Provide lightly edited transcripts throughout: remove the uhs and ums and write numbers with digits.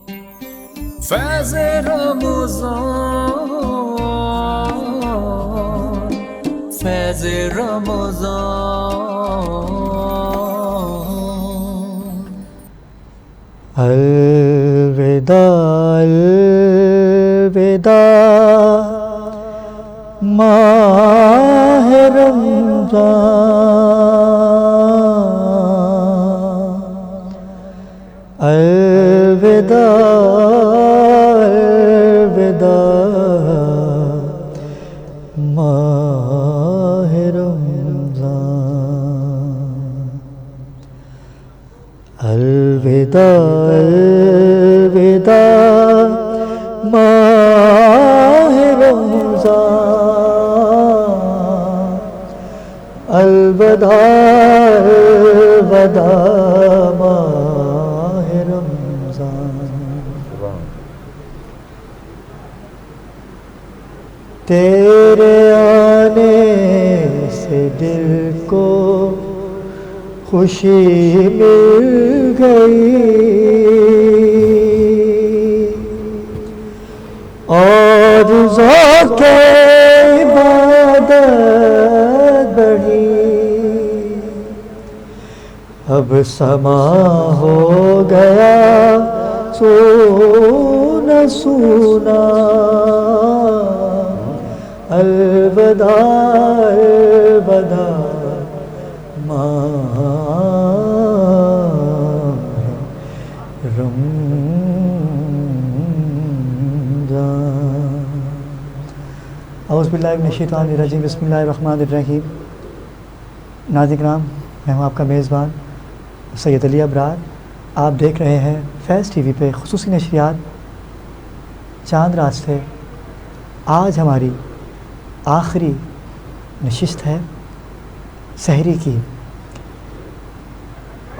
فیض رمضان، فیض رمضان. الوداع الوداع ماہ رمضان، الوداع الوداع ماہ رمضان، الوداع الوداع ماہ رمضان، الوداع الوداع ماہ رمضان. تیرے آنے سے دل کو خوشی مل گئی اور ذوق عبادت بڑھی، اب سما ہو گیا سونا سونا، الوداع الوداع ماہ رمضان. اعوذ باللہ من الشیطان الرجیم، بسم اللہ الرحمن الرحیم. ناظرین کرام، میں ہوں آپ کا میزبان سید علی ابرار. آپ دیکھ رہے ہیں فیض ٹی وی پہ خصوصی نشریات چاند راستے. آج ہماری آخری نشست ہے سحری کی،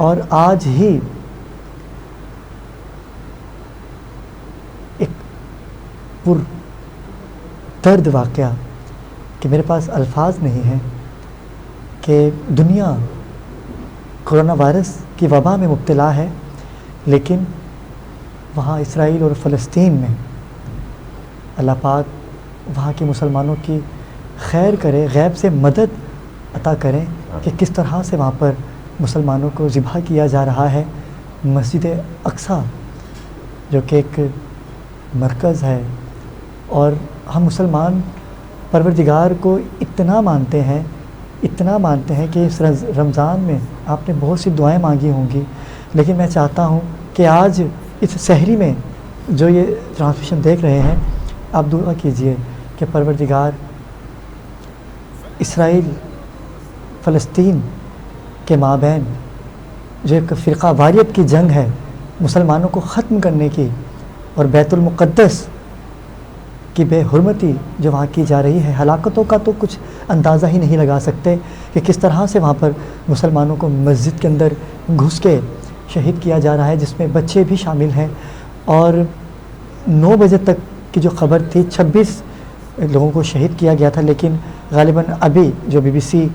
اور آج ہی ایک پر درد واقعہ کہ میرے پاس الفاظ نہیں ہیں کہ دنیا کرونا وائرس کی وبا میں مبتلا ہے، لیکن وہاں اسرائیل اور فلسطین میں اللہ پاک وہاں کے مسلمانوں کی خیر کرے، غیب سے مدد عطا کریں کہ کس طرح سے وہاں پر مسلمانوں کو ذبح کیا جا رہا ہے. مسجد اقصیٰ جو کہ ایک مرکز ہے، اور ہم مسلمان پروردگار کو اتنا مانتے ہیں کہ اس رمضان میں آپ نے بہت سی دعائیں مانگی ہوں گی، لیکن میں چاہتا ہوں کہ آج اس سحری میں جو یہ ٹرانسمیشن دیکھ رہے ہیں، آپ دعا کیجئے کہ پروردگار اسرائیل فلسطین کے مابین جو ایک فرقہ واریت کی جنگ ہے مسلمانوں کو ختم کرنے کی، اور بیت المقدس کی بے حرمتی جو وہاں کی جا رہی ہے، ہلاکتوں کا تو کچھ اندازہ ہی نہیں لگا سکتے کہ کس طرح سے وہاں پر مسلمانوں کو مسجد کے اندر گھس کے شہید کیا جا رہا ہے، جس میں بچے بھی شامل ہیں. اور 9 بجے تک کی جو خبر تھی 26 لوگوں کو شہید کیا گیا تھا، لیکن غالباً ابھی جو BBC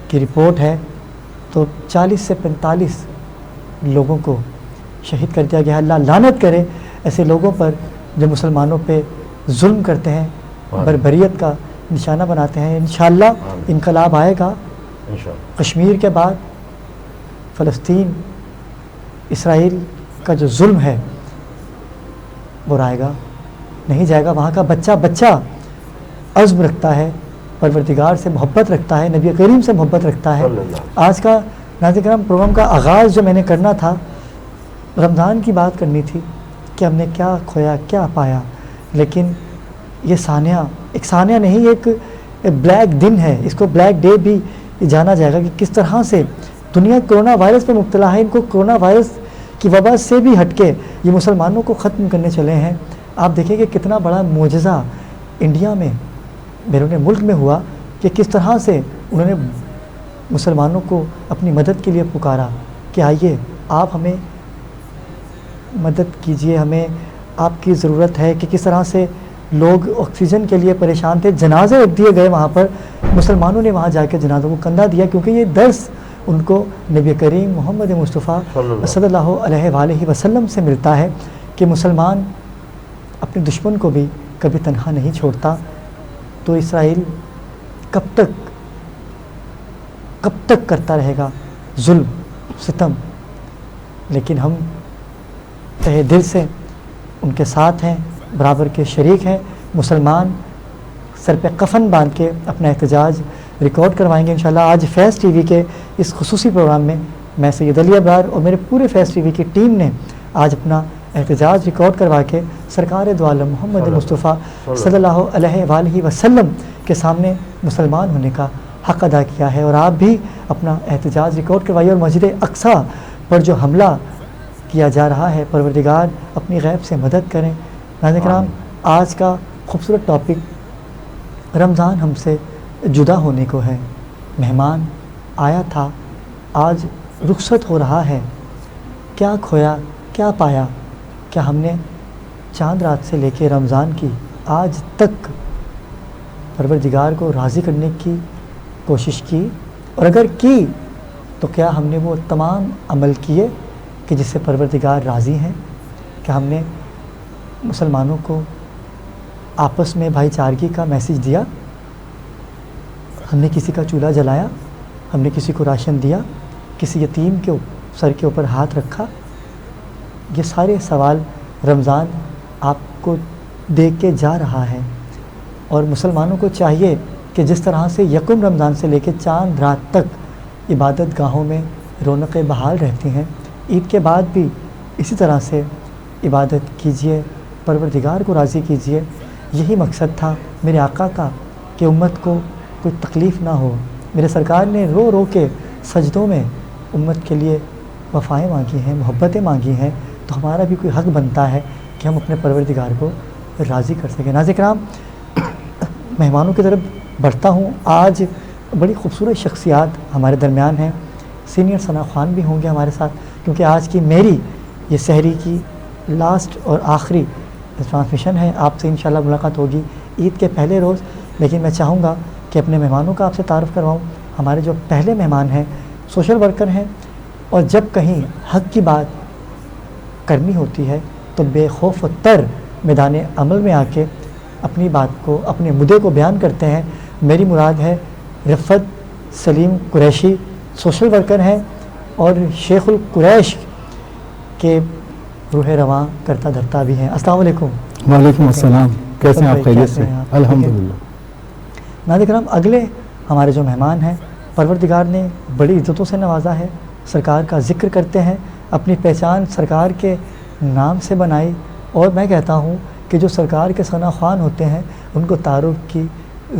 کی رپورٹ ہے تو 40 سے 45 لوگوں کو شہید کر دیا گیا ہے. اللہ لعنت کرے ایسے لوگوں پر جو مسلمانوں پہ ظلم کرتے ہیں، بربریت کا نشانہ بناتے ہیں. انشاءاللہ انقلاب آئے گا. کشمیر کے بعد فلسطین اسرائیل کا جو ظلم ہے وہ رائے گا نہیں جائے گا. وہاں کا بچہ عزم رکھتا ہے، پروردگار سے محبت رکھتا ہے، نبی کریم سے محبت رکھتا ہے. آج کا ناظرین کرام پروگرام کا آغاز جو میں نے کرنا تھا، رمضان کی بات کرنی تھی کہ ہم نے کیا کھویا کیا پایا، لیکن یہ ایک ثانیہ نہیں، ایک بلیک دن ہے. اس کو بلیک ڈے بھی جانا جائے گا کہ کس طرح سے دنیا کرونا وائرس پہ مبتلا ہے. ان کو کرونا وائرس کی وبا سے بھی ہٹ کے یہ مسلمانوں کو ختم کرنے چلے ہیں. آپ دیکھیں کہ کتنا بڑا معجزہ انڈیا میں، بیرون ملک میں ہوا کہ کس طرح سے انہوں نے مسلمانوں کو اپنی مدد کے لیے پکارا کہ آئیے آپ ہمیں مدد کیجئے، ہمیں آپ کی ضرورت ہے. کہ کس طرح سے لوگ آکسیجن کے لیے پریشان تھے، جنازے رکھ دیے گئے وہاں پر، مسلمانوں نے وہاں جا کے جنازوں کو کندھا دیا، کیونکہ یہ درس ان کو نبی کریم محمد مصطفیٰ صلی اللہ علیہ وآلہ وسلم سے ملتا ہے کہ مسلمان اپنے دشمن کو بھی کبھی تنہا نہیں چھوڑتا، تو اسرائیل کب تک کرتا رہے گا ظلم ستم، لیکن ہم تہہ دل سے ان کے ساتھ ہیں، برابر کے شریک ہیں۔ مسلمان سر پہ کفن باندھ کے اپنا احتجاج ریکارڈ کروائیں گے انشاءاللہ۔ آج فیض ٹی وی کے اس خصوصی پروگرام میں میں سید علی ابرار اور میرے پورے فیض ٹی وی کی ٹیم نے آج اپنا احتجاج ریکارڈ کروا کے سرکار دو عالم محمد مصطفیٰ صلی اللہ علیہ وآلہ وسلم کے سامنے مسلمان ہونے کا حق ادا کیا ہے، اور آپ بھی اپنا احتجاج ریکارڈ کروائیے۔ اور مسجد اقصیٰ پر جو حملہ کیا جا رہا ہے، پروردگار اپنی غیب سے مدد کریں۔ ناظرین کرام، آج کا خوبصورت ٹاپک رمضان ہم سے جدا ہونے کو ہے۔ مہمان آیا تھا، آج رخصت ہو رہا ہے، کیا کھویا کیا پایا؟ کیا ہم نے چاند رات سے لے کے رمضان کی آج تک پروردگار کو راضی کرنے کی کوشش کی؟ اور اگر کی تو کیا ہم نے وہ تمام عمل کیے کہ جس سے پروردگار راضی ہیں؟ کیا ہم نے مسلمانوں کو آپس میں بھائی چارگی کا میسیج دیا؟ ہم نے کسی کا چولہا جلایا؟ ہم نے کسی کو راشن دیا؟ کسی یتیم کے سر کے اوپر ہاتھ رکھا؟ یہ سارے سوال رمضان آپ کو دیکھ کے جا رہا ہے، اور مسلمانوں کو چاہیے کہ جس طرح سے یکم رمضان سے لے کے چاند رات تک عبادت گاہوں میں رونقیں بحال رہتی ہیں، عید کے بعد بھی اسی طرح سے عبادت کیجیے، پروردگار کو راضی کیجیے۔ یہی مقصد تھا میرے آقا کا کہ امت کو کوئی تکلیف نہ ہو۔ میرے سرکار نے رو رو کے سجدوں میں امت کے لیے وفائیں مانگی ہیں، محبتیں مانگی ہیں، تو ہمارا بھی کوئی حق بنتا ہے کہ ہم اپنے پروردگار کو راضی کر سکیں۔ ناظرین کرام، مہمانوں کی طرف بڑھتا ہوں۔ آج بڑی خوبصورت شخصیات ہمارے درمیان ہیں۔ سینئر ثنا خوان بھی ہوں گے ہمارے ساتھ، کیونکہ آج کی میری یہ سحری کی لاسٹ اور آخری ٹرانسمیشن ہے۔ آپ سے انشاءاللہ ملاقات ہوگی عید کے پہلے روز، لیکن میں چاہوں گا کہ اپنے مہمانوں کا آپ سے تعارف کرواؤں۔ ہمارے جو پہلے مہمان ہیں سوشل ورکر ہیں، اور جب کہیں حق کی بات کرنی ہوتی ہے تو بے خوف و تر میدان عمل میں آ کے اپنی بات کو، اپنے مدعے کو بیان کرتے ہیں۔ میری مراد ہے رفت سلیم قریشی، سوشل ورکر ہیں اور شیخ القریش کے روح رواں کرتا دھرتا بھی ہیں۔ السلام علیکم۔ وعلیکم السلام، کیسے ہیں آپ؟ خیریت سے؟ الحمدللہ۔ ناظرین کرام، اگلے ہمارے جو مہمان ہیں پروردگار نے بڑی عزتوں سے نوازا ہے، سرکار کا ذکر کرتے ہیں، اپنی پہچان سرکار کے نام سے بنائی، اور میں کہتا ہوں کہ جو سرکار کے ثنا خوان ہوتے ہیں ان کو تعارف کی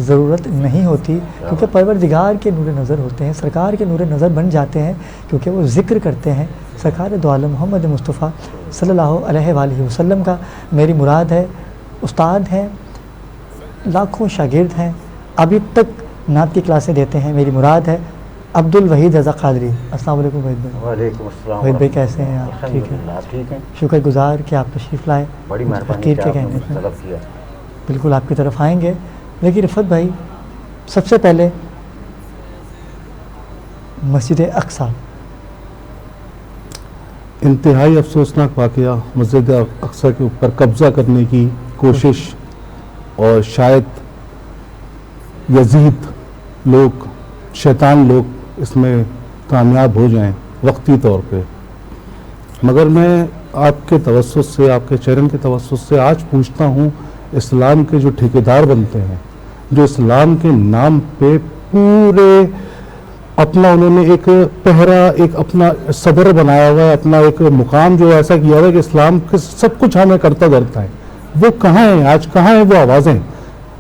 ضرورت نہیں ہوتی، کیونکہ پروردگار کے نور نظر ہوتے ہیں، سرکار کے نور نظر بن جاتے ہیں، کیونکہ وہ ذکر کرتے ہیں سرکار دو عالم محمد مصطفیٰ صلی اللہ علیہ وآلہ وسلم کا۔ میری مراد ہے استاد ہیں، لاکھوں شاگرد ہیں، ابھی تک نعت کی کلاسیں دیتے ہیں۔ میری مراد ہے عبد الوحید رضا قادری۔ السلام علیکم وحید بھائی۔ وعلیکم السلام۔ وحید بھائی کیسے ہیں آپ؟ ٹھیک ہے، ٹھیک ہے، شکر گزار کہ آپ تشریف لائے، بڑی مہربانی فقیر کے کہنے سے سے۔ طلب کیا۔ بالکل آپ کی طرف آئیں گے، لیکن رفت بھائی سب سے پہلے مسجد اقصیٰ، انتہائی افسوسناک واقعہ، مسجد اقصیٰ کے اوپر قبضہ کرنے کی کوشش، اور شاید یزید لوگ، شیطان لوگ اس میں کامیاب ہو جائیں وقتی طور پہ، مگر میں آپ کے توسط سے، آپ کے چینل کے توسط سے آج پوچھتا ہوں، اسلام کے جو ٹھیکیدار بنتے ہیں، جو اسلام کے نام پہ پورے اپنا انہوں نے ایک پہرا، ایک اپنا صدر بنایا ہوا ہے، اپنا ایک مقام جو ایسا کیا ہوا ہے کہ اسلام کے سب کچھ ہمیں کرتا دھرتا ہے، وہ کہاں ہیں آج؟ کہاں ہیں وہ آوازیں؟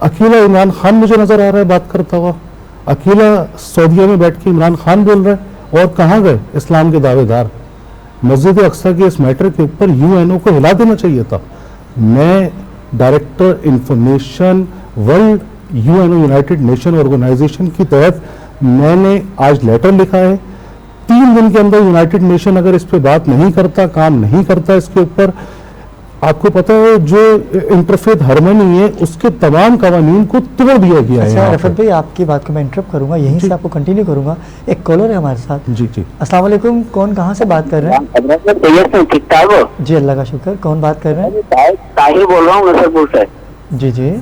اکیلا عمران خان مجھے نظر آ رہا ہے بات کرتا ہوا، اکیلا سعودیہ میں بیٹھ کے عمران خان بول رہا ہے، اور کہاں گئے اسلام کے دعوے دار؟ مسجد اقصیٰ کے اس میٹر کے اوپر UN کو ہلا دینا چاہیے تھا۔ میں director information world united nation organization کی تحت میں نے آج لیٹر لکھا ہے، 3 دن کے اندر یونائٹڈ نیشن اگر اس پہ بات نہیں کرتا، کام نہیں کرتا اس کے اوپر، آپ کو پتا ہے جو انٹرفیت ہارمونی ہے اس کے تمام قوانین کو توڑ دیا گیا ہے. اچھا رفعت بھائی آپ کی بات کو میں انٹرپٹ کروں گا, یہیں سے آپ کو کنٹینیو کروں گا. ایک کالر ہے ہمارے ساتھ. جی جی السلام علیکم, کون کہاں سے بات کر رہے ہیں؟ ٹھیک ٹھاک ہو؟ جی اللہ کا شکر. کون بات کر رہے ہیں؟ طاہر بول رہا ہوں نصرپور سے. جی جی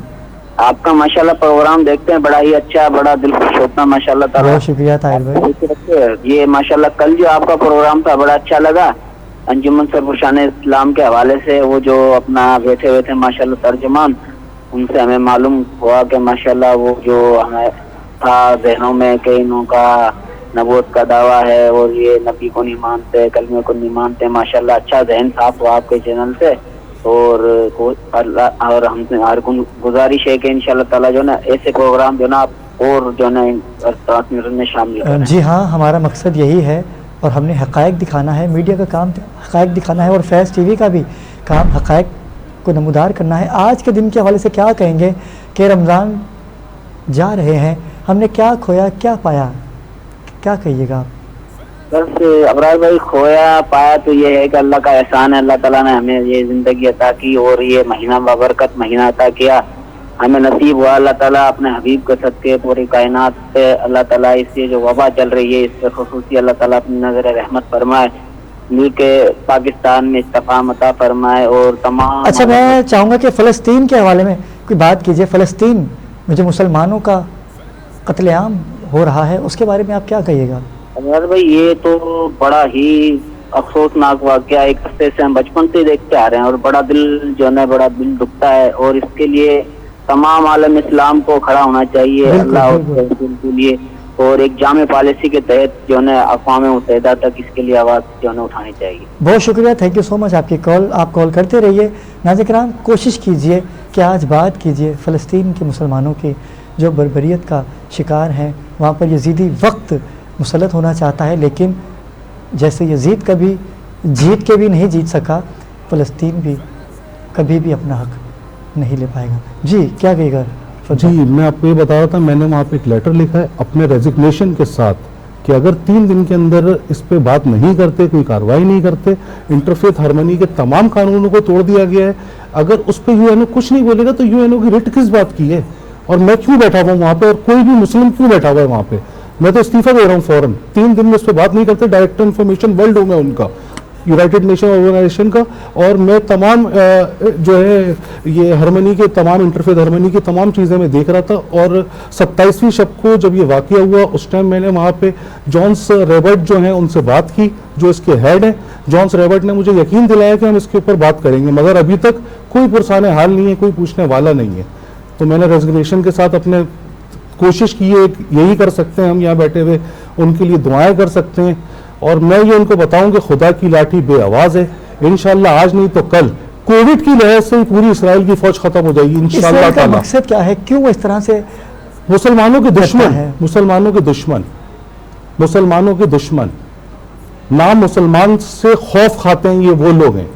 آپ کا ماشاءاللہ پروگرام دیکھتے ہیں, بڑا ہی اچھا, بڑا دل خوش ہوتا ہے ماشاءاللہ تعالیٰ. بہت شکریہ طاہر بھائی. یہ ماشاءاللہ کل جو آپ کا پروگرام تھا بڑا اچھا لگا, انجمن سرپرشان اسلام کے حوالے سے. وہ جو اپنا بیٹھے ہوئے تھے ماشاءاللہ ترجمان, ان سے ہمیں معلوم ہوا کہ ماشاءاللہ وہ جو ہمیں تھا ذہنوں میں کہ انہوں کا نبوت کا دعویٰ ہے اور یہ نبی کو نہیں مانتے, کلمے کو نہیں مانتے. ماشاءاللہ اچھا ذہن صاف ہوا آپ کے چینل سے. اور ہم سے ہر گزارش ہے کہ انشاءاللہ تعالیٰ جو نا ایسے پروگرام جو نا آپ اور جو نا ٹرانسمیٹر میں شامل کریں. جی ہاں, ہمارا مقصد یہی ہے اور ہم نے حقائق دکھانا ہے. میڈیا کا کام حقائق دکھانا ہے اور فیض ٹی وی کا بھی کام حقائق کو نمودار کرنا ہے. آج کے دن کے حوالے سے کیا کہیں گے کہ رمضان جا رہے ہیں, ہم نے کیا کھویا کیا پایا, کیا کہیے گا آپ؟ بس ابرار بھائی, کھویا پایا تو یہ ہے کہ اللہ کا احسان ہے. اللہ تعالیٰ نے ہمیں یہ زندگی عطا کی اور یہ مہینہ بابرکت مہینہ عطا کیا. ہمیں نصیب ہوا اللہ تعالیٰ اپنے حبیب کے صدقے پوری کائنات پہ اللہ تعالیٰ اس یہ جو وبا چل رہی ہے اس پہ خصوصی اللہ تعالیٰ اپنی نظر رحمت فرمائے, ملک پاکستان میں استقام عطا فرمائے اور تمام. اچھا میں چاہوں گا کہ فلسطین کے حوالے میں کوئی بات کیجیے. فلسطین میں جو مسلمانوں کا قتل عام ہو رہا ہے اس کے بارے میں آپ کیا کہیے گا؟ ابرار بھائی یہ تو بڑا ہی افسوسناک واقعہ, ایک ہفتے سے ہم بچپن سے دیکھتے آ رہے ہیں اور بڑا دل جو ہے بڑا دل دکھتا ہے. اور اس کے لیے تمام عالم اسلام کو کھڑا ہونا چاہیے اللہ اور رسول کے لیے, اور ایک جامع پالیسی کے تحت جو ہے اقوام متحدہ تک اس کے لیے آواز جو ہے اٹھانی چاہیے. بہت شکریہ, تھینک یو سو مچ آپ کی کال. آپ کال کرتے رہیے. ناظرین کرام کوشش کیجئے کہ آج بات کیجئے فلسطین کے مسلمانوں کی جو بربریت کا شکار ہیں. وہاں پر یزیدی وقت مسلط ہونا چاہتا ہے, لیکن جیسے یزید کبھی جیت کے بھی نہیں جیت سکا, فلسطین بھی کبھی بھی اپنا حق نہیں لے پائے گا. جی کیا کہے گا؟ جی میں آپ کو یہ بتا رہا تھا, میں نے وہاں پہ ایک لیٹر لکھا ہے اپنے ریزگنیشن کے ساتھ کہ اگر 3 دن کے اندر اس پہ بات نہیں کرتے, کوئی کارروائی نہیں کرتے, انٹرفیت ہارمونی کے تمام قانونوں کو توڑ دیا گیا ہے, اگر اس پہ یو این او کچھ نہیں بولے گا تو یو این او کی رٹ کس بات کی ہے, اور میں کیوں بیٹھا ہوا ہوں وہاں پہ, اور کوئی بھی مسلم کیوں بیٹھا ہوا ہے وہاں پہ؟ میں تو استعفیٰ دے رہا ہوں فوراً. 3 دن میں اس پہ بات نہیں کرتے. ڈائریکٹر انفارمیشن ورلڈ ہوں میں ان کا, یونائٹڈ نیشن آرگنائزیشن کا, اور میں تمام جو ہے یہ ہارمونی کے تمام انٹرفیت ہارمونی کی تمام چیزیں میں دیکھ رہا تھا. اور 27ویں شب کو جب یہ واقعہ ہوا اس ٹائم میں نے وہاں پہ جونس ریبرٹ جو ہیں ان سے بات کی, جو اس کے ہیڈ ہیں. جونس ریبرٹ نے مجھے یقین دلایا کہ ہم اس کے اوپر بات کریں گے, مگر ابھی تک کوئی پرسان حال نہیں ہے, کوئی پوچھنے والا نہیں ہے. تو میں نے ریزگنیشن کے ساتھ اپنے کوشش کی ہے, یہی کر سکتے ہیں ہم یہاں بیٹھے ہوئے, ان کے لیے دعائیں کر سکتے ہیں. اور میں یہ ان کو بتاؤں کہ خدا کی لاٹھی بے آواز ہے, انشاءاللہ آج نہیں تو کل کووڈ کی لہر سے ہی پوری اسرائیل کی فوج ختم ہو جائے گی انشاءاللہ اسرائیل کا تعالیٰ. مقصد کیا ہے, کیوں وہ اس طرح سے مسلمانوں کے دشمن ہے؟ مسلمانوں کے دشمن, مسلمانوں کے دشمن, نام مسلمان سے خوف کھاتے ہیں یہ وہ لوگ ہیں.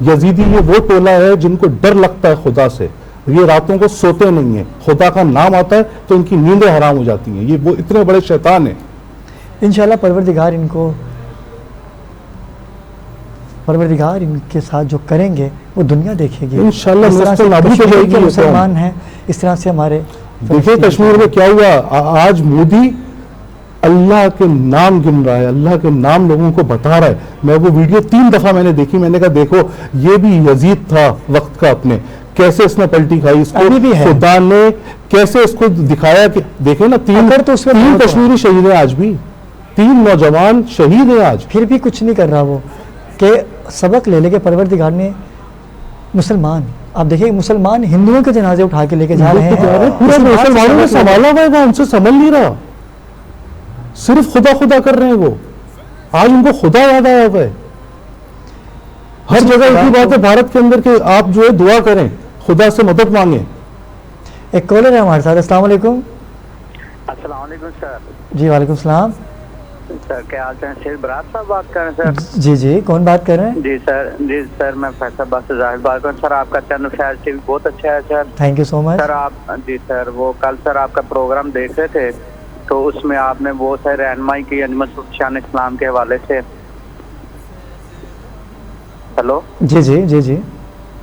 یزیدی یہ وہ ٹولہ ہے جن کو ڈر لگتا ہے خدا سے, یہ راتوں کو سوتے نہیں ہیں, خدا کا نام آتا ہے تو ان کی نیندیں حرام ہو جاتی ہیں. یہ وہ اتنے بڑے شیطان ہیں. انشاءاللہ پروردگار ان کے ساتھ جو کریں گے وہ دنیا دیکھے گی. انشاءاللہ اس طرح سے نابود ہو جائے کشمیر گی کے یہ مسلمان ہیں, اس طرح سے ہمارے دیکھیں کشمیر میں کیا ہوا. آج مودی اللہ کے نام گن رہا ہے, اللہ کے نام لوگوں کو بتا رہا ہے. میں وہ ویڈیو 3 دفعہ میں نے دیکھی, میں نے کہا دیکھو یہ بھی یزید تھا وقت کا اپنے, کیسے اس نے پلٹی کھائی, اس کو خدا نے کیسے اس کو دکھایا کہ دیکھیں نا 3 کشمیری شہید ہیں آج بھی, 3 نوجوان شہید ہیں آج. پھر بھی کچھ نہیں کر رہا وہ کہ سبق لے لے کے پروردگار نے مسلمان, آپ دیکھیں مسلمان ہندوؤں کے جنازے اٹھا کے لے کے جا رہے ہیں, پورے مسلمانوں نے سنبھالا ہوا ہے, وہ ان سے سنبھل نہیں رہا, صرف خدا خدا کر رہے ہیں. وہ آج ان کو خدا یاد آیا ہوا ہے. ہر جگہ ایک ہی بات ہے بھارت کے اندر کہ آپ جو ہے دعا کریں, خدا سے مدد مانگیں. ایک کالر ہے ہمارے ساتھ. السلام علیکم. السلام علیکم سر. جی وعلیکم السلام سر, کیا حال ہے؟ شیر برات صاحب بات کر رہے ہیں سر؟ جی جی, کون بات کر رہے ہیں؟ جی سر میں فیصل آباد سے ظاہر بات کر رہا ہوں. سر آپ کا چینل فیض ٹی وی بہت اچھا ہے سر. تھینک یو سو مچ. سر آپ جی سر وہ کل سر آپ کا پروگرام دیکھ رہے تھے تو اس میں آپ نے بہت ساری رہنمائی کی انجمن سرپرشان اسلام کے حوالے سے. ہلو جی جی جی جی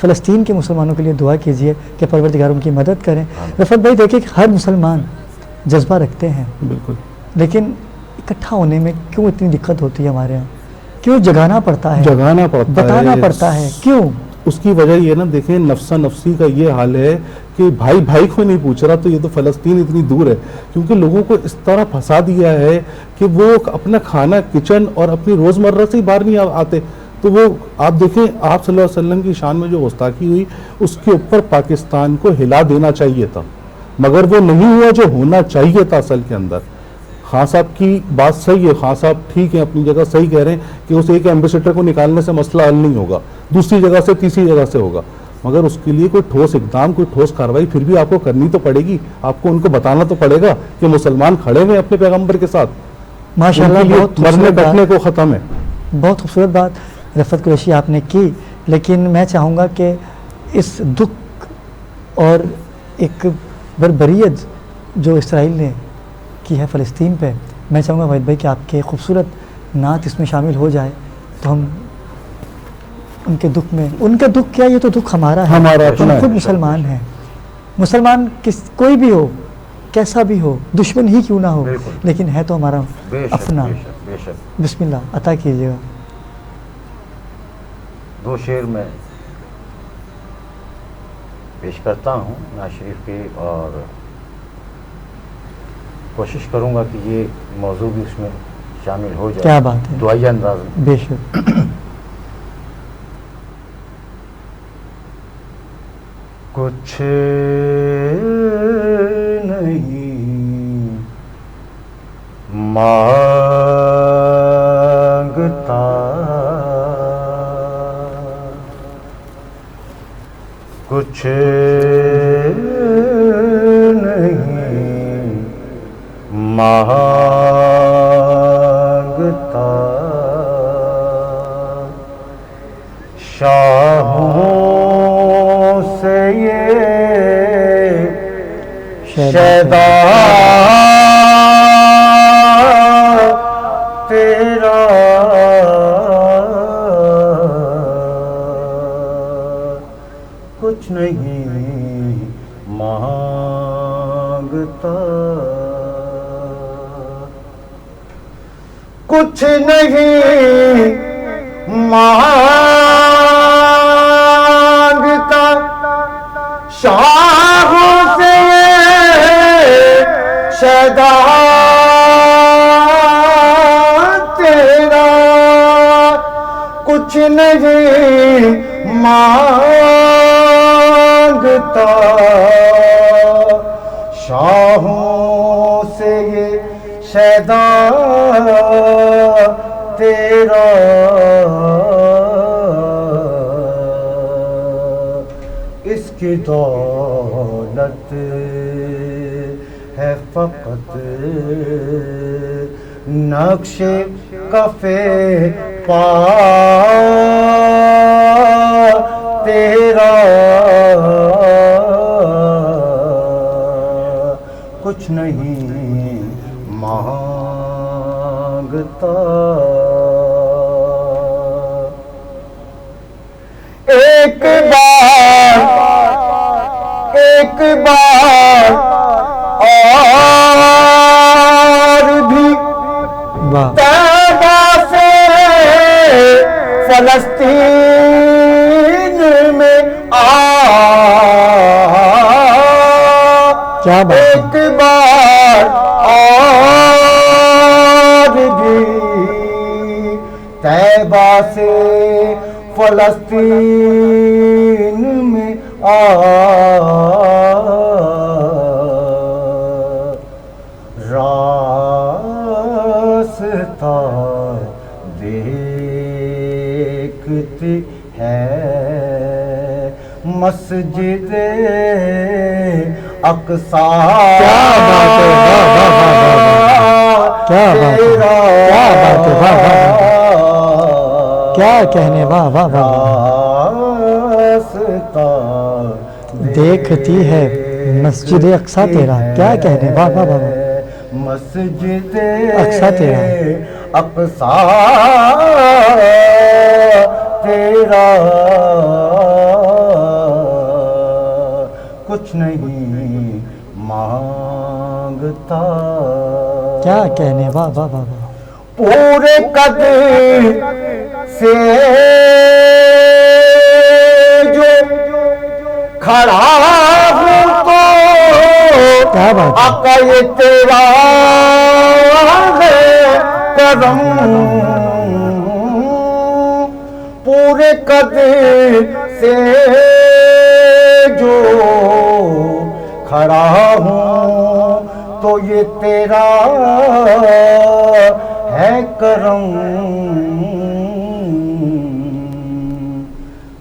فلسطین کے مسلمانوں کے لیے دعا کیجیے کہ پروردگار ان کی مدد کریں. رفعت بھائی دیکھیں کہ ہر مسلمان جذبہ رکھتے ہیں, بالکل, لیکن اکٹھا ہونے میں کیوں اتنی دقت ہوتی ہے ہمارے یہاں؟ کیوں جگانا پڑتا ہے, بتانا پڑتا ہے, کیوں؟ اس کی وجہ یہ نا, دیکھیں نفسا نفسی کا یہ حال ہے کہ بھائی بھائی کو نہیں پوچھ رہا, تو یہ تو فلسطین اتنی دور ہے, کیونکہ لوگوں کو اس طرح پھنسا دیا ہے کہ وہ اپنا کھانا کچن اور اپنی روزمرہ سے ہی باہر نہیں آتے. تو وہ آپ دیکھیں آپ صلی اللہ علیہ وسلم کی شان میں جو گستاخی ہوئی, اس کے اوپر پاکستان کو ہلا دینا چاہیے تھا, مگر وہ نہیں ہوا جو ہونا چاہیے تھا اصل کے اندر. خان صاحب کی بات صحیح ہے, خان صاحب ٹھیک ہے اپنی جگہ, صحیح کہہ رہے ہیں کہ اس ایک ایمبیسیڈر کو نکالنے سے مسئلہ حل نہیں ہوگا, دوسری جگہ سے تیسری جگہ سے ہوگا, مگر اس کے لیے کوئی ٹھوس اقدام, کوئی ٹھوس کارروائی پھر بھی آپ کو کرنی تو پڑے گی. آپ کو ان کو بتانا تو پڑے گا کہ مسلمان کھڑے ہوئے اپنے پیغمبر کے ساتھ, ماشاءاللہ بہت مرنے کٹنے کو ختم ہے. بہت خوبصورت بات رفعت قریشی آپ نے کی, لیکن میں چاہوں گا کہ اس دکھ اور ایک بربریت جو اسرائیل نے کی ہے فلسطین پہ, میں چاہوں گا وحید بھائی کہ آپ کے خوبصورت نعت اس میں شامل ہو جائے تو ہم ان کے دکھ میں, ان کا دکھ کیا, یہ تو دکھ ہمارا ہے, ہم خود مسلمان ہیں. مسلمان کوئی بھی ہو, کیسا بھی ہو, دشمن ہی کیوں نہ ہو, لیکن ہے تو ہمارا اپنا. بسم اللہ عطا کیجیے گا. 2 شعر میں پیش کرتا ہوں نواز شریف کے, اور کوشش کروں گا کہ یہ موضوع بھی اس میں شامل ہو جائے. کیا بات ہے, دعائیہ انداز میں. بے شک. کچھ نہیں مانگتا, کچھ نہیں مانگتا, شاہوں سے یہ شیدا تیرا کچھ نہیں مانگتا, کچھ نہیں مانگتا, شاہوں سے شیدا تیرا کچھ نہیں مانگتا, شاہوں سے یہ شیدا تیرا اس کی دولت ہے فقط نقش کفے پا تیرا, کچھ نہیں مانگتا. ایک بار اور بھی طیبہ سے فلسطین میں ایک بار اور بھی طیبہ سے فلسطین میں راستہ دیکھتی ہے مسجد اقصی. کیا کہنے, واہ واہ واہ, دیکھتی ہے مسجد اقصی تیرا, کیا کہنے, واہ واہ واہ, مسجد اقصی تیرا, اقصی تیرا کچھ نہیں مانگتا. کیا کہنے, واہ واہ واہ واہ. پورے قدر سے جو کھڑا ہوں تو کیا بات ہے. آقا یہ تیرا ہے کرم. پورے قدر سے جو کھڑا ہوں تو یہ تیرا ہے کرم.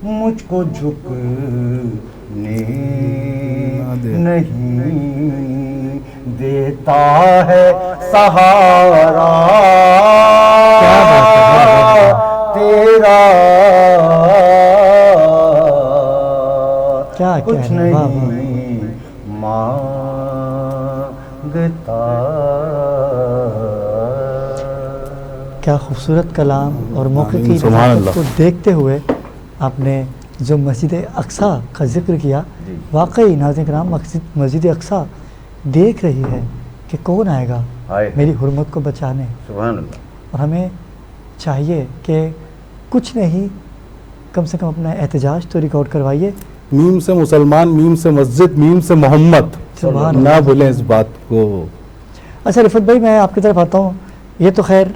مجھ کو جھکنے نہیں دیتا ہے سہارا تیرا. کیا کچھ کہنے, واہ واہ. نہیں مانگتا. کیا خوبصورت کلام. اور موقع کی سبحان نزاکت اللہ. کو دیکھتے ہوئے آپ نے جو مسجد اقصیٰ کا ذکر کیا, واقعی ناظرین کرام مسجد اقصیٰ دیکھ رہی ہے کہ کون آئے گا میری حرمت کو بچانے. سبحان اللہ. اور ہمیں چاہیے کہ کچھ نہیں, کم سے کم اپنا احتجاج تو ریکارڈ کروائیے. میم سے مسلمان, میم سے مسجد, میم سے محمد, سبحان نہ اللہ. بھولیں اس بات کو. اچھا رفت بھائی, میں آپ کی طرف آتا ہوں. یہ تو خیر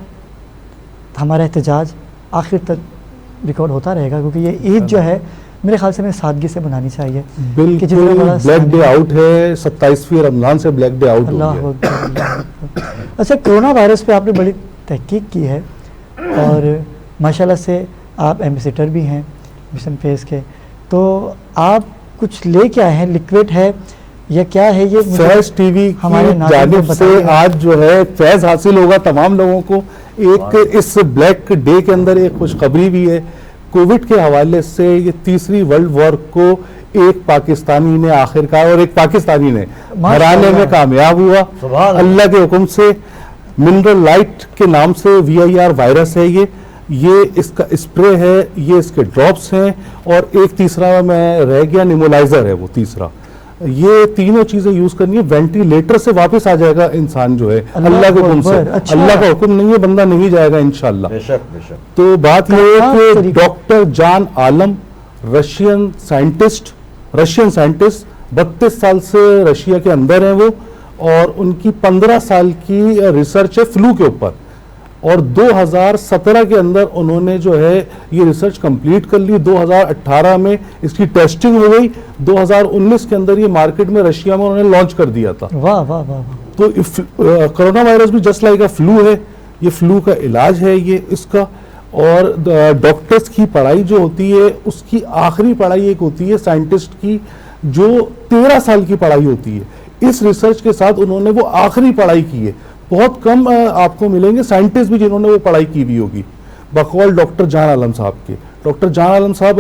ہمارا احتجاج آخر تک ریکارڈ ہوتا رہے گا, کیونکہ یہ عید جو ہے میرے خیال سے ہمیں سادگی سے منانی چاہیے. بالکل بلیک ڈے آؤٹ ہے, 27ویں رمضان سے بلیک ڈے آؤٹ ہو اللہ گیا. اکبر, اللہ اکبر. اچھا, کرونا وائرس پہ آپ نے بڑی تحقیق کی ہے اور ماشاءاللہ سے آپ ایمبیسیڈر بھی ہیں مشن فیس کے, تو آپ کچھ لے کے آئے ہیں, لکوڈ ہے یا کیا ہے یہ؟ فیض ٹی وی کی جانب سے آج جو ہے فیض حاصل ہوگا تمام لوگوں کو. ایک اس بلیک ڈے کے اندر ایک خوشخبری بھی ہے. کووڈ کے حوالے سے یہ تیسری ورلڈ وار کو ایک پاکستانی نے آخرکار, اور ایک پاکستانی نے ہرانے میں کامیاب ہوا اللہ کے حکم سے. منرل لائٹ کے نام سے VIR وائرس ہے یہ اس کا اسپرے ہے, یہ اس کے ڈراپس ہیں, اور ایک تیسرا میں رہ گیا نیمولائزر ہے وہ تیسرا. یہ تینوں چیزیں یوز کرنی ہے. وینٹیلیٹر سے واپس آ جائے گا انسان جو ہے اللہ کے حکم سے. اللہ کا حکم نہیں ہے, بندہ نہیں جائے گا انشاءاللہ. بے شک بے شک. تو بات یہ ہے کہ doctor Jan Alam Russian scientist 32 سال سے رشیا کے اندر ہیں وہ, اور ان کی 15 سال کی ریسرچ ہے فلو کے اوپر, اور 2017 کے اندر انہوں نے جو ہے یہ ریسرچ کمپلیٹ کر لی. 2018 میں اس کی ٹیسٹنگ ہو گئی, 2019 کے اندر یہ مارکیٹ میں رشیا میں انہوں نے لانچ کر دیا تھا. واہ واہ واہ. تو کرونا وائرس بھی جسٹ لائک فلو ہے, یہ فلو کا علاج ہے یہ اس کا. اور ڈاکٹرز کی پڑھائی جو ہوتی ہے اس کی آخری پڑھائی ایک ہوتی ہے سائنٹسٹ کی جو 13 سال کی پڑھائی ہوتی ہے. اس ریسرچ کے ساتھ انہوں نے وہ آخری پڑھائی کی ہے. بہت کم آپ کو ملیں گے سائنٹسٹ بھی جنہوں نے وہ پڑھائی کی بھی ہوگی, بقول ڈاکٹر جان عالم صاحب کے. ڈاکٹر جان عالم صاحب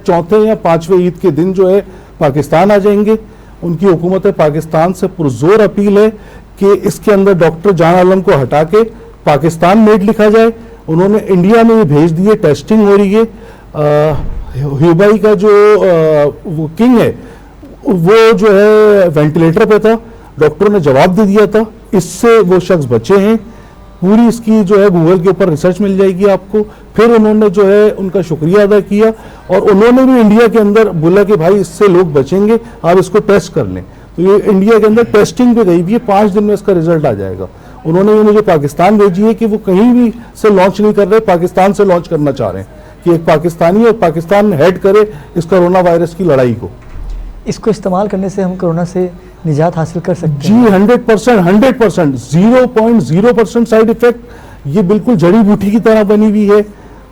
4 یا 5ویں عید کے دن جو ہے پاکستان آ جائیں گے. ان کی حکومت پاکستان سے پرزور اپیل ہے کہ اس کے اندر ڈاکٹر جان عالم کو ہٹا کے پاکستان میڈ لکھا جائے. انہوں نے انڈیا میں یہ بھیج دیے, ٹیسٹنگ ہو رہی ہے. ہیوبائی کا جو وہ کنگ ہے وہ جو ہے وینٹیلیٹر پہ تھا, ڈاکٹروں نے جواب دے دیا تھا, اس سے وہ شخص بچے ہیں. پوری اس کی جو ہے گوگل کے اوپر ریسرچ مل جائے گی آپ کو. پھر انہوں نے جو ہے ان کا شکریہ ادا کیا, اور انہوں نے بھی انڈیا کے اندر بولا کہ بھائی اس سے لوگ بچیں گے, آپ اس کو ٹیسٹ کر لیں. تو یہ انڈیا کے اندر ٹیسٹنگ پہ گئی بھی ہے, 5 دن میں اس کا رزلٹ آ جائے گا. انہوں نے یہ مجھے پاکستان بھیجی ہے کہ وہ کہیں بھی سے لانچ نہیں کر رہے, پاکستان سے لانچ کرنا چاہ رہے ہیں کہ ایک پاکستانی اور پاکستان ہیڈ کرے اس کرونا وائرس کی لڑائی کو. اس کو استعمال کرنے سے ہم کرونا سے نجات حاصل کر سکتے ہیں. جی 100%, 0.0% سائیڈ افیکٹ. یہ بالکل جڑی بوٹی کی طرح بنی ہوئی ہے,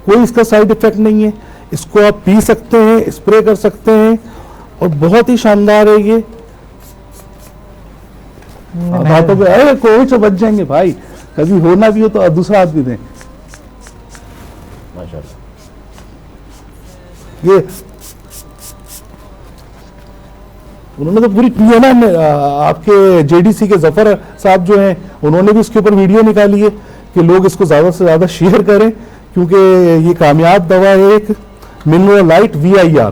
کوئی اس کا سائیڈ افیکٹ نہیں ہے. اس کو آپ پی سکتے ہیں, اسپرے کر سکتے ہیں, اور بہت ہی شاندار ہے یہ. باتوں پہ کووڈ سے بچ جائیں گے بھائی, کبھی ہونا بھی ہو تو دوسرا آدمی دیں. یہ انہوں نے تو پوری کی ہے نا. آپ کے JDC کے ظفر صاحب جو ہیں انہوں نے بھی اس کے اوپر ویڈیو نکالی ہے کہ لوگ اس کو زیادہ سے زیادہ شیئر کریں, کیونکہ یہ کامیاب دوا ہے. ایک منرل لائٹ VIR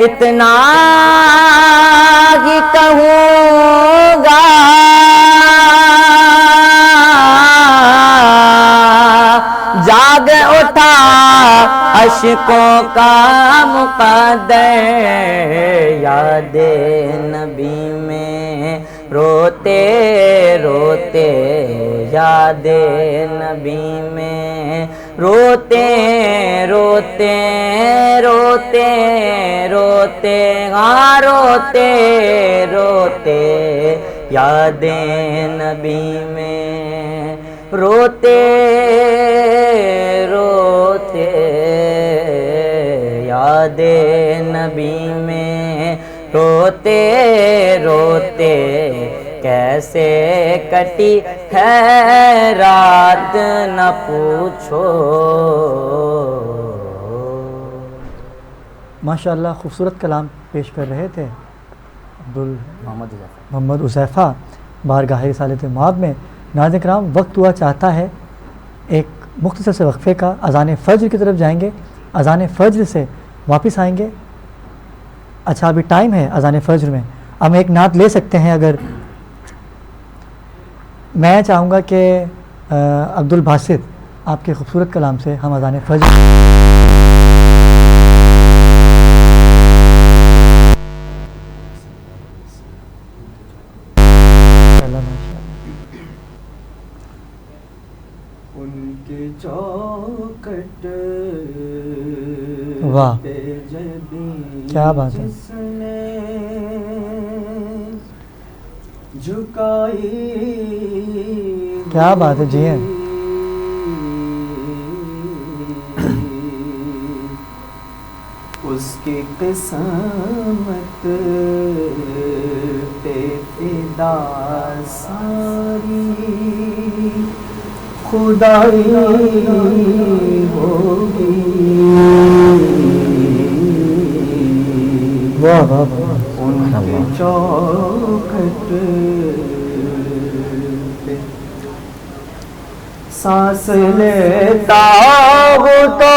اتنا ہی کہوں گا، جاگ اٹھا اشکوں کا مقدر، یاد نبی میں روتے روتے، یاد نبی میں روتے روتے روتے روتے، ہاں روتے روتے، یاد نبی میں روتے روتے، یاد نبی میں روتے روتے، کیسے کٹی ہے رات نہ پوچھو۔ ماشاءاللہ خوبصورت کلام پیش کر رہے تھے محمد حذیفہ بارگاہ رسالت مآب میں۔ ناظرین کرام، وقت ہوا چاہتا ہے ایک مختصر سے وقفے کا، اذان فجر کی طرف جائیں گے، اذان فجر سے واپس آئیں گے۔ اچھا ابھی ٹائم ہے اذان فجر میں، ہم ایک نعت لے سکتے ہیں۔ اگر میں چاہوں گا کہ عبد الباسط آپ کے خوبصورت کلام سے ہم اذان فجر ان کے چوکٹ واہ کیا بات ہے، جھکائی کیا بات ہے، جی ہیں اس کی قسمت پہ فدا ساری خدائی ہوگی، واہ واہ واہ، ان کے چوکھٹ پہ سانس لیتا ہوں تو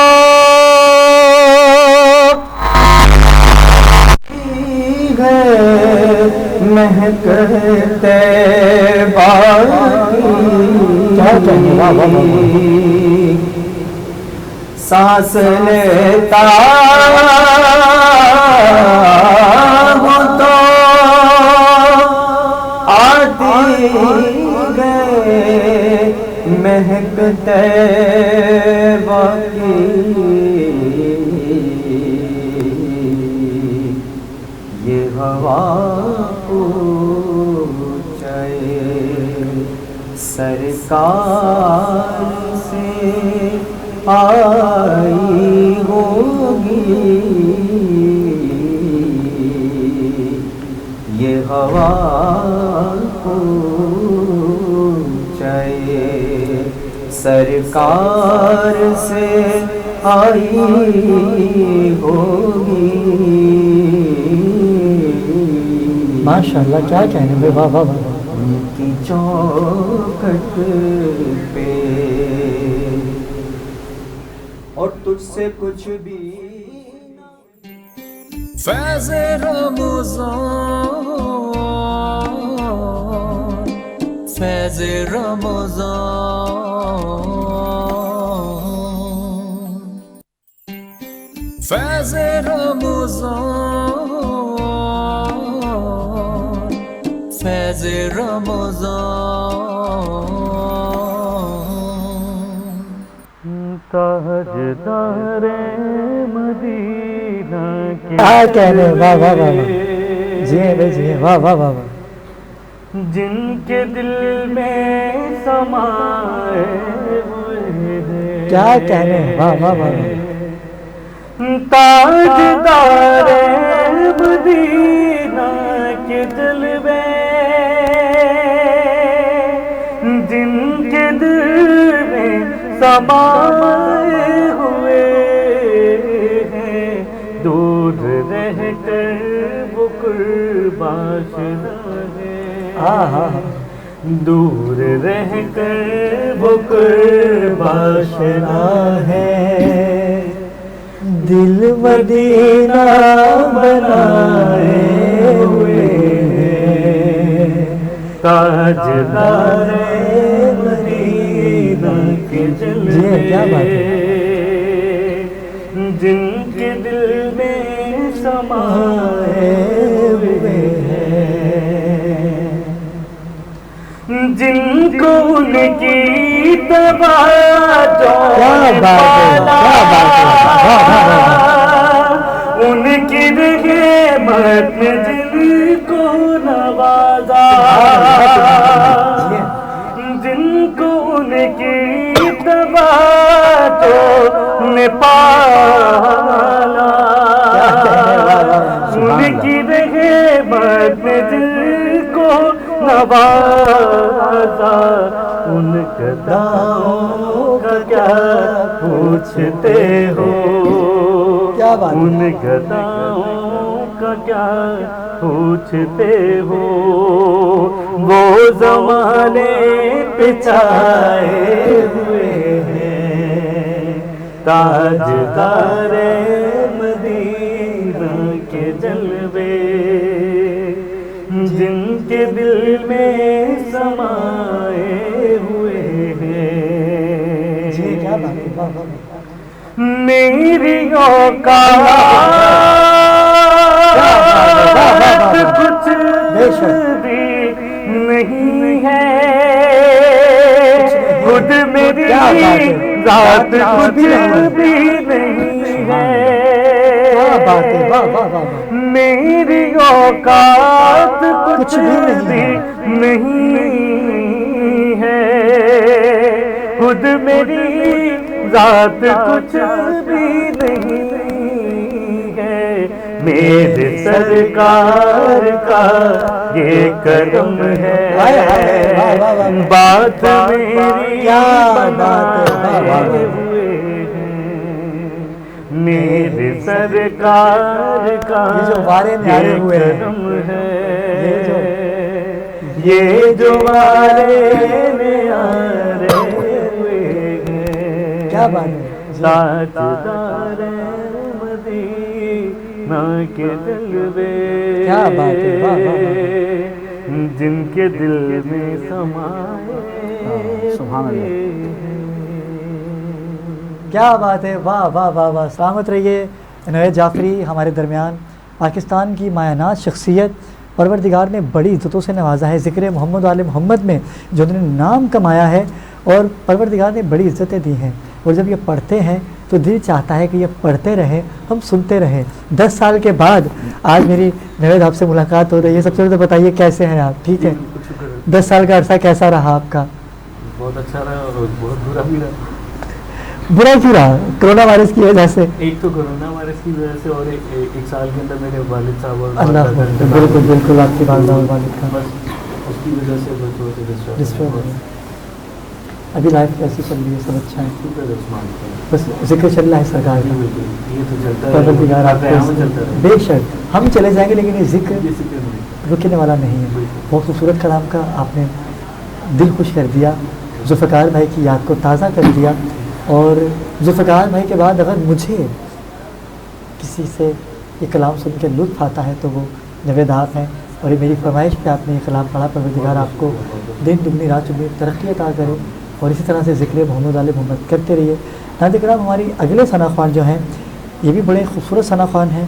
مہکتے سانس لیتا ہوں تو آتی گئے مہکتے باقی، یہ ہوا سرکار سے آئی ہوگی، یہ ہوا چاہیے سرکار سے آئی ہوگی۔ ماشاءاللہ کیا کہنے میں، واہ واہ واہ، کی چوکھٹ پہ اور تجھ سے کچھ بھی فیض رمضان، فیض رمضان، فیض رمضان، فیض رمضان، تاجدار مدینہ کے کیا کہنے، واہ واہ واہ، جی ہیں بھائی، جی ہیں، واہ واہ واہ، جن کے دل میں سمائے ہوئے ہیں، کیا کہنے، واہ واہ واہ، تاجدار مدینہ کے جلوے، جن کے دل میں سمائے ہوئے ہیں، دور رہ کر وہ قرباش ہے، دور رہ کر وہ قرباش ہے، دل مدینہ بنائے ہوئے ہیں، تاجدار مدینہ کے جلوے، کیا بات ہے، جن کے دل میں سمائے ہوئے ہیں، جن کو ان کی توجہ ان کی رحمت نے جن کو نوازا، جن کو ان کی توجہ نے پالا، ان کی رحمت نے جن کو نوازا، ان گداؤں کا کیا پوچھتے ہو، ان گداؤں کا کیا پوچھتے ہو، وہ زمانے پہ چھائے ہوئے ہیں، تاجدار مدینہ کے جلوے، جن کے دل میں سمائے ہوئے ہیں، میری اوقات کچھ بھی نہیں ہے، خود میری ذات کچھ بھی نہیں ہے، میری اوقات کچھ بھی نہیں ہے، خود میری ذات کچھ بھی نہیں ہے، میرے سرکار کا یہ کرم ہے، بات میری بنائے ہوئے ہیں، میرے سرکار کا یہ کرم ہے، یہ جو وارے نیارے ہوئے ہیں، کیا بات ہے، تاجدار مدینہ کے جلوے، کیا بات ہے، جن کے دل میں سمائے، سبحان اللہ، کیا بات ہے، واہ واہ واہ واہ، سلامت رہیے عنایت جعفری ہمارے درمیان، پاکستان کی مایہ شخصیت، پروردگار نے بڑی عزتوں سے نوازا ہے، ذکر محمد و آل محمد میں جو انہوں نے نام کمایا ہے، اور پروردگار نے بڑی عزتیں دی ہیں، اور جب یہ پڑھتے ہیں تو دل چاہتا ہے کہ یہ پڑھتے رہیں، ہم سنتے رہیں۔ 10 سال کے بعد آج میری نوید آپ سے ملاقات ہو رہی ہے، سب سے پہلے تو بتائیے کیسے ہیں آپ؟ ٹھیک ہے، 10 سال کا عرصہ کیسا رہا آپ کا؟ بہت اچھا رہا اور بہت برا بھی رہا۔ برا کیوں رہا؟ کرونا وائرس کی وجہ سے؟ ایک تو کرونا وائرس کی وجہ سے، اور ایک سال کے اندر میرے والد صاحب اور اللہ بالکل بالکل آپ کی والدہ اور والد کا بس اس کی وجہ سے بس تھوڑا سا ابھی لائف کیسی چل رہی ہے؟ سب اچھا ہے، بس ذکر چل رہا ہے سرکار کا، یہ تو چلتا پروردگار آپ ہے، بے شک ہم چلے جائیں گے، لیکن یہ ذکر رکنے والا نہیں ہے۔ بہت خوبصورت کلام کا آپ نے دل خوش کر دیا، ذوالفقار بھائی کی یاد کو تازہ کر دیا، اور ذوالفقار بھائی کے بعد اگر مجھے کسی سے یہ کلام سن کے لطف آتا ہے تو وہ نوید آپ ہیں، اور یہ میری فرمائش پہ آپ نے یہ کلام پڑھا، پروردگار آپ کو دن دگنی رات چگنی ترقی عطا کرے، اور اسی طرح سے ذکر محمد آل محمد کرتے رہیے۔ ناظرین کرام، ہماری اگلے ثنا خوان جو ہیں یہ بھی بڑے خوبصورت ثنا خوان ہیں،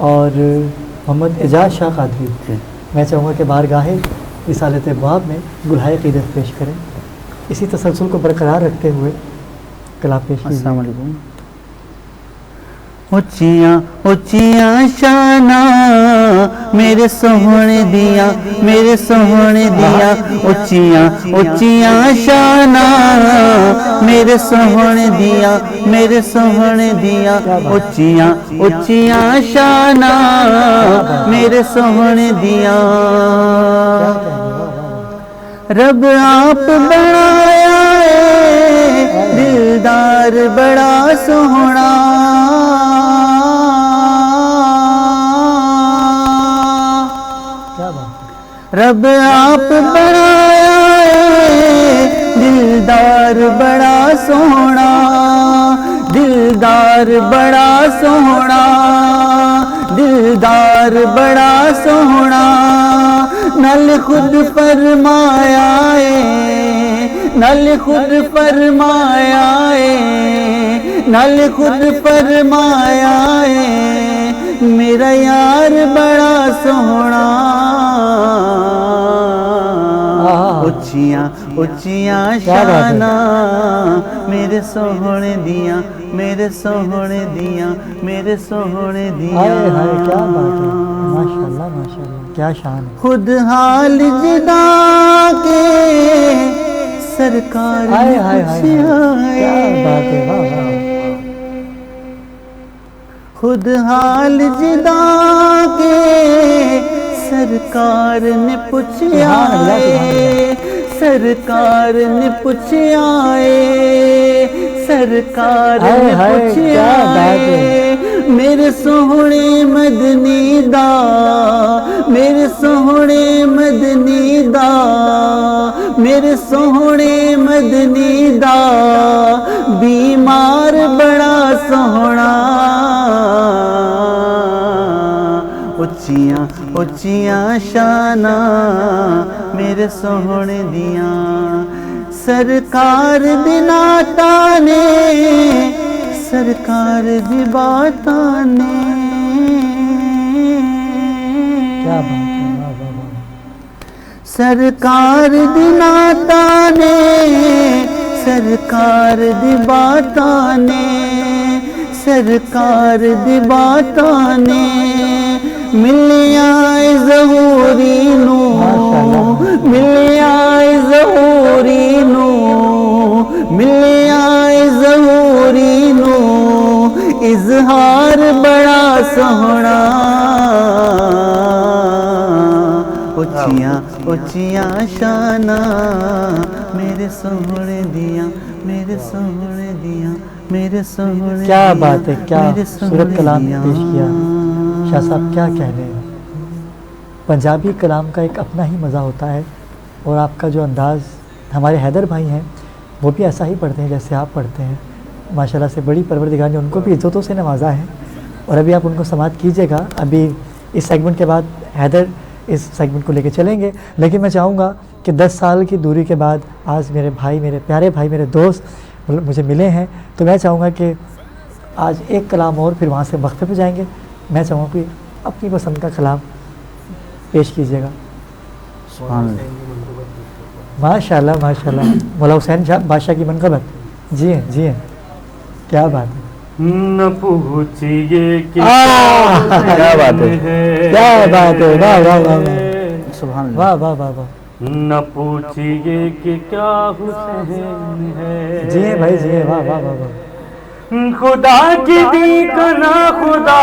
اور محمد اعجاز شاہ قادری، میں چاہوں گا کہ بارگاہ رسالت ابواب میں گلہائے عقیدت پیش کریں، اسی تسلسل کو برقرار رکھتے ہوئے کلام پیش کیجیے۔ السلام علیکم۔ اچیاں اچیاں شانہ میرے سوہنے دیا، میرے سوہنے دیا، اچیاں اچیاں شانہ میرے سوہنے دیا، میرے سوہنے دیا، اچیاں اچیاں شانہ میرے سوہنے دیا، رب آپ بنایا ہے دلدار بڑا سوہنا، رب آپ بنایا ہے دلدار بڑا سوہنا، دلدار دلدار بڑا سوہنا دلدار بڑا سوہنا نل خود فرمایا نل خود فرمایا نل خود فرمایا میرا یار بڑا سوہنا اچیاں اچیاں شاناں میرے سوہنے دیاں میرے سوہنے دیاں میرے سوہنے دیاں کیا بات ہے ماشاءاللہ ماشاءاللہ کیا شان ہے خود حال جدا کے سرکار نے پوچھا کیا بات ہے واہ واہ خود حال جدا کے سرکار نے پوچھا سرکار نے پوچھا سرکار نے پوچھا میرے سوہنے مدنی دا میرے سوہنے مدنی دا میرے سوہنے مدنی دا بیمار بڑا سوہنا اچیاں اچیاں شاناں میرے سوہنے دیاں سرکار دی نعتاں نے سرکار دی باتاں نے کیا بات ہے واہ واہ واہ سرکار دی نعتاں نے سرکار دی باتاں نے سرکار دی باتاں نے ملیاں ظہوری نو ملیاں ظہوری نو ملیاں ظہوری نو اظہار بڑا سوہنا اچیاں اچیاں شاناں میرے سوہنے دیاں میرے سوہنے دیاں میرے سوہنے کیا بات ہے کیا صورت کلام پیش کیا شاہ صاحب کیا کہہ رہے ہیں پنجابی کلام کا ایک اپنا ہی مزہ ہوتا ہے اور آپ کا جو انداز ہمارے حیدر بھائی ہیں وہ بھی ایسا ہی پڑھتے ہیں جیسے آپ پڑھتے ہیں ماشاءاللہ سے بڑی پروردگار نے ان کو بھی عزتوں سے نوازا ہے اور ابھی آپ ان کو سماعت کیجیے گا ابھی اس سیگمنٹ کے بعد حیدر اس سیگمنٹ کو لے کے چلیں گے لیکن میں چاہوں گا کہ 10 سال کی دوری کے بعد آج میرے بھائی میرے پیارے بھائی میرے دوست مجھے ملے ہیں تو میں چاہوں گا کہ آج ایک کلام اور پھر وہاں سے وقفے پہ جائیں گے میں چاہوں گا کہ اپنی پسند کا کلام پیش کیجیے گا ماشاءاللہ ماشاءاللہ مولا حسین شاہ بادشاہ کی منقبت جی ہیں کیا بات ہے نہ پوچھئے کہ کیا بات ہے کیا بات ہے واہ واہ واہ سبحان اللہ واہ واہ واہ واہ نہ پوچھئے کہ کیا حسین ہے جی ہیں بھائی جی ہیں واہ واہ واہ واہ خدا کی دی کنا خدا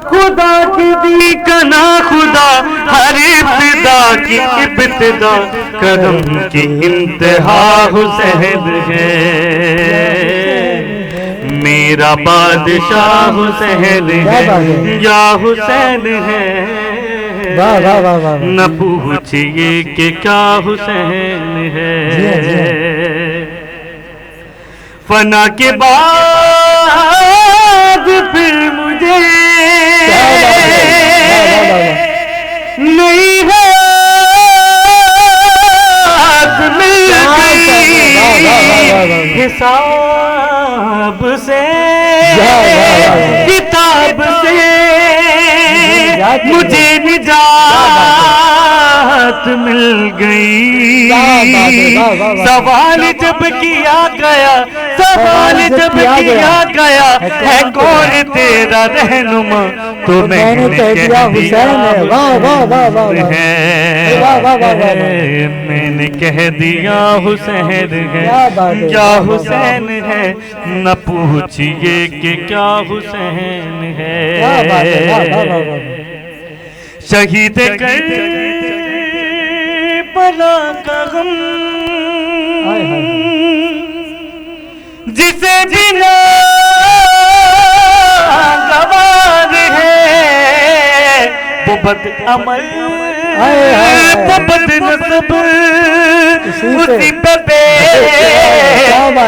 خدا کی دی کنا خدا ہر ابتدا کی ابتدا کرم کی انتہا حسین ہے میرا بادشاہ حسین ہے یا حسین ہے نہ پوچھئے کہ کیا حسین ہے فنا کے بعد پھر مجھے نہیں ہے مل گئی حساب سے کتاب سے مجھے نجات مل گئی سوال جب کیا گیا سوال جب کیا گیا ہے کون تیرا رہنما تو میں نے کہہ دیا حسین ہے میں نے کہہ دیا حسین ہے یا حسین ہے نہ پوچھئے کہ کیا حسین ہے شہید کربلا کا غم جسے بنا گوار ہے وہ بد عمل وہ بد نسب اسی پہ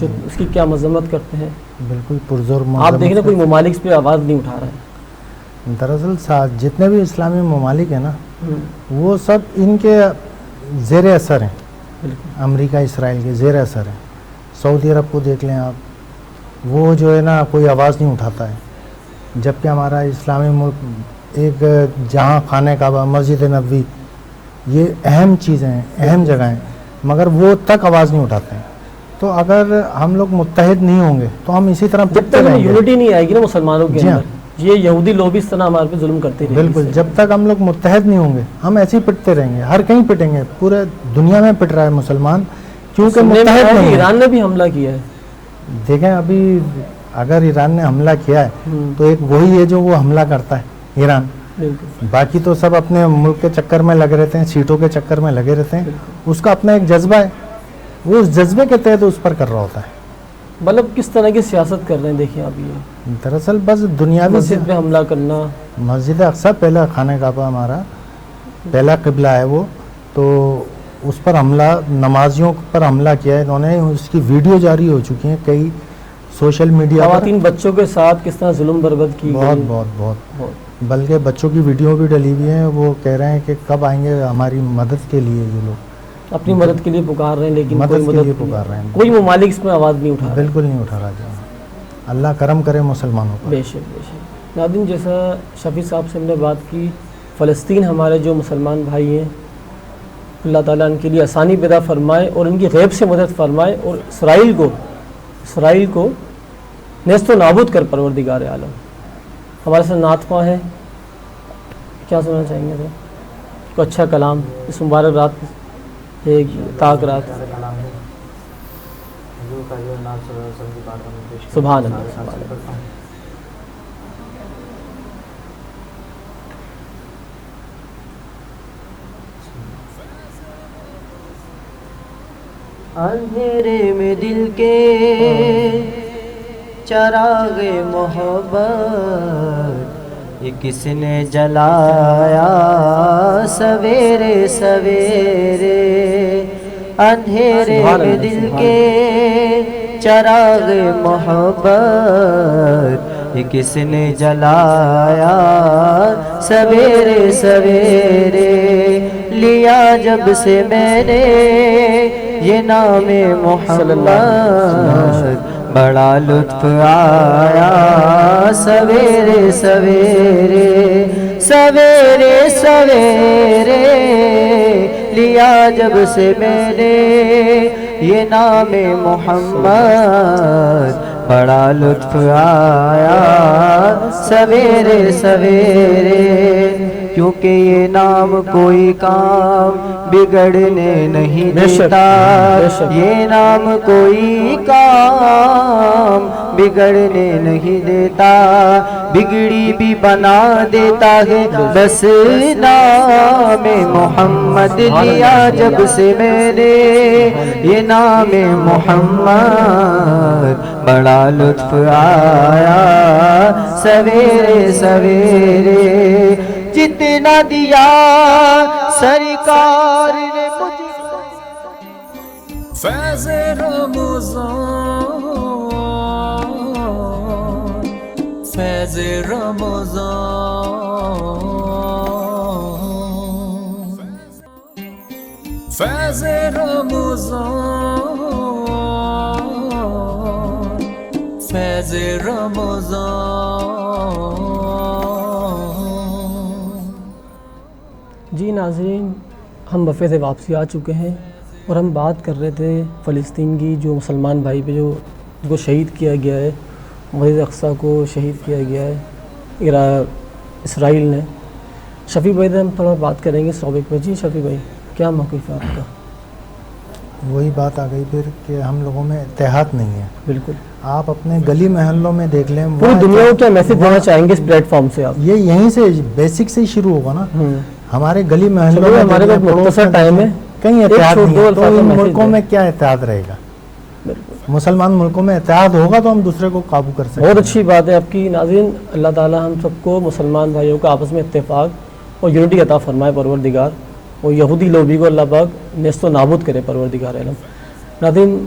جو اس کی کیا مذمت کرتے ہیں. بالکل پرزور آپ دیکھ رہے کوئی ممالک اس پہ آواز نہیں اٹھا رہا ہے. دراصل جتنے بھی اسلامی ممالک ہیں نا وہ سب ان کے زیر اثر ہیں. امریکہ اسرائیل کے زیر اثر ہیں. سعودی عرب کو دیکھ لیں آپ, وہ جو ہے نا کوئی آواز نہیں اٹھاتا ہے, جبکہ ہمارا اسلامی ملک ایک جہاں خانہ کعبہ, مسجد نبوی, یہ اہم چیزیں ہیں, اہم جگہیں ہیں, مگر وہ تک آواز نہیں اٹھاتے ہیں. تو اگر ہم لوگ متحد نہیں ہوں گے تو ہم اسی طرح جب تک یونٹی نہیں آئے گی نا مسلمانوں کے اندر, یہ یہودی لوگ بھی اس طرح ہمارے پہ ظلم کرتے رہیں گے. بالکل, جب تک ہم لوگ متحد نہیں ہوں گے ہم ایسے ہی پٹتے رہیں گے, ہر کہیں پٹیں گے, پورے دنیا میں پٹ رہا ہے مسلمان کیونکہ متحد نہیں. ایران نے بھی حملہ کیا ہے. دیکھیں ابھی اگر ایران نے حملہ کیا ہے تو ایک وہی ہے جو وہ حملہ کرتا ہے ایران, باقی تو سب اپنے ملک کے چکر میں لگے رہتے ہیں, سیٹوں کے چکر میں لگے رہتے ہیں. اس کا اپنا ایک جذبہ ہے, وہ اس جذبے کے تحت اس پر کر رہا ہوتا ہے. مطلب کس طرح کی سیاست کر رہے ہیں دیکھیں آپ. یہ دراصل بس دنیاوی مسجد پہ حملہ کرنا. مسجد اقصی پہلا خانہ کعبہ ہمارا پہلا قبلہ ہے وہ, تو اس پر حملہ, نمازیوں پر حملہ کیا ہے انہوں نے. اس کی ویڈیو جاری ہو چکی ہیں کئی سوشل میڈیا, خواتین بچوں کے ساتھ کس طرح ظلم بربد کی بہت بہت بہت, بلکہ بچوں کی ویڈیو بھی ڈلی ہوئی ہیں. وہ کہہ رہے ہیں کہ کب آئیں گے ہماری مدد کے لیے. یہ لوگ اپنی مدد کے لیے پکار رہے ہیں لیکن مدد کے لیے پکار رہے ہیں. کوئی ممالک اس میں آواز نہیں اٹھا رہا. بالکل نہیں اٹھا رہا. اللہ کرم کرے مسلمانوں پر. بے شک بے شک. ناظرین, جیسا شفیع صاحب سے ہم نے بات کی, فلسطین ہمارے جو مسلمان بھائی ہیں, اللہ تعالیٰ ان کے لیے آسانی پیدا فرمائے اور ان کی غیب سے مدد فرمائے, اور اسرائیل کو نیست و نابود کر پروردگار عالم. ہمارے ساتھ نعت خواں ہیں, کیا سننا چاہیں گے سر؟ کوئی اچھا کلام اس مبارک رات, ایک تاک رات. سبحان اللہ. اندھیرے میں دل کے چراغ محبت یہ کس نے جلایا سویرے سویرے. اندھیرے میں دل کے چراغ محبت یہ کس نے جلایا سویرے سویرے. لیا جب سے میں نے یہ نام محمد بڑا لطف آیا سویرے سویرے. سویرے سویرے لیا جب سے میں نے یہ نام محمد بڑا لطف آیا سویرے سویرے. کیونکہ یہ نام کوئی کام بگڑنے نہیں دیتا, یہ نام کوئی کام بگڑنے نہیں دیتا, بگڑی بھی بنا دیتا ہے. بس نام محمد لیا جب سے میں نے یہ نام محمد بڑا لطف آیا سویرے سویرے. جتنا دیا سرکار نے مجھے فیض رمضان, فیض رمضان, فیض رمضان, فیض رمضان. جی ناظرین, ہم وفے سے واپسی آ چکے ہیں اور ہم بات کر رہے تھے فلسطین کی, جو مسلمان بھائی پہ جو کو شہید کیا گیا ہے, مسجد اقصی کو شہید کیا گیا ہے اسرائیل نے. شفیع بھائی سے ہم تھوڑا بات کریں گے اس ٹاپک پہ. جی شفیع بھائی, کیا موقف ہے آپ کا؟ وہی بات آ گئی پھر کہ ہم لوگوں میں اتحاد نہیں ہے. بالکل, آپ اپنے گلی محلوں میں دیکھ لیں, پوری دنیا کو کیا میسج دینا چاہیں گے اس پلیٹ فارم سے آپ؟ یہ یہیں سے بیسک سے ہی شروع ہوگا نا. ہمارے گلی محلوں میں ہمارے پاس مختصر ٹائم ہے, کہیں اتحاد نہیں ہے, تو ان ملکوں میں کیا اتحاد رہے گا؟ مسلمان ملکوں میں اتحاد ہوگا تو ہم دوسرے کو قابو کر سکتے ہیں. بہت اچھی بات ہے آپ کی. ناظرین, اللہ تعالی ہم سب کو مسلمان بھائیوں کا آپس میں اتفاق اور یونٹی عطا فرمائے پروردگار, اور یہودی لوبی کو اللہ پاک نیست و نابود کرے پروردگار عالم. ناظرین,